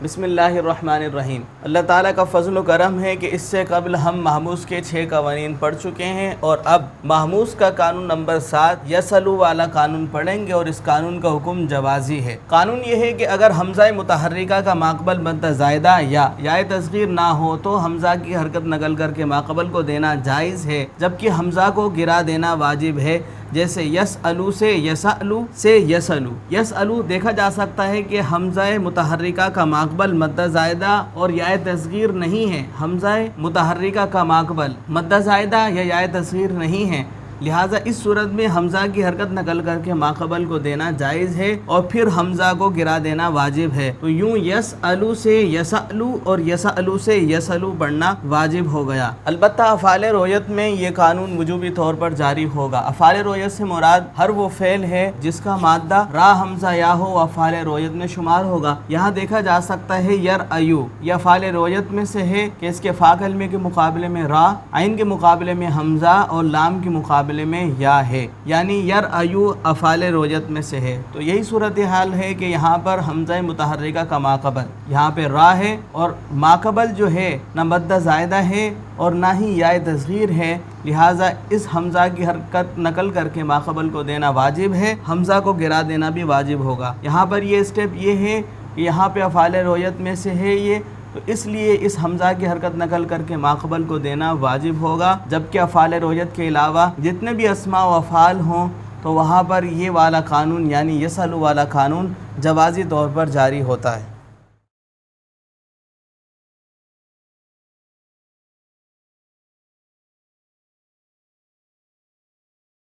بسم اللہ الرحمن الرحیم۔ اللہ تعالیٰ کا فضل و کرم ہے کہ اس سے قبل ہم محموز کے 6 قوانین پڑھ چکے ہیں اور اب محموز کا قانون نمبر 7 یسلو والا قانون پڑھیں گے، اور اس قانون کا حکم جوازی ہے۔ قانون یہ ہے کہ اگر حمزہ متحرکہ کا ماقبل مد زائدہ یا یائے تصغیر نہ ہو تو حمزہ کی حرکت نقل کر کے ماقبل کو دینا جائز ہے، جبکہ حمزہ کو گرا دینا واجب ہے، جیسے یسألو سے یسألو سے یسلو۔ یسألو دیکھا جا سکتا ہے کہ حمزہ متحرکہ کا ماقبل مد زائدہ اور یائے تصغیر نہیں ہے، حمزہ متحرکہ کا ماقبل مد زائدہ یا یائے تصغیر نہیں ہے، لہٰذا اس صورت میں حمزہ کی حرکت نقل کر کے ماقبل کو دینا جائز ہے اور پھر حمزہ کو گرا دینا واجب ہے۔ تو یوں یسألو سے یسألو اور یسألو سے یسلو پڑھنا واجب ہو گیا۔ البتہ افعال رویت میں یہ قانون وجوبی طور پر جاری ہوگا۔ افعال رویت سے مراد ہر وہ فعل ہے جس کا مادہ را حمزہ یا ہو افعال رویت میں شمار ہوگا۔ یہاں دیکھا جا سکتا ہے یرایو، یہ افعال رویت میں سے ہے کہ اس کے فا کلمے کے مقابلے میں را، عین کے مقابلے میں حمزہ اور لام کے مقابلے میں یا ہے، یعنی یرایو افعال رویت میں سے ہے۔ تو یہی صورتحال ہے کہ یہاں پر حمزہ متحرکہ کا ماقبل یہاں پہ را ہے، اور ماقبل جو ہے نہ مد زائدہ ہے اور نہ ہی یائے تصغیر ہے، لہٰذا اس حمزہ کی حرکت نقل کر کے ماقبل کو دینا واجب ہے، حمزہ کو گرا دینا بھی واجب ہوگا۔ یہاں پر یہ اسٹیپ یہ ہے کہ یہاں پہ افعال رویت میں سے ہے یہ، تو اس لیے اس حمزہ کی حرکت نقل کر کے ماقبل کو دینا واجب ہوگا، جبکہ افعال رویت کے علاوہ جتنے بھی اسماء و افعال ہوں تو وہاں پر یہ والا قانون یعنی یسلو والا قانون جوازی طور پر جاری ہوتا ہے۔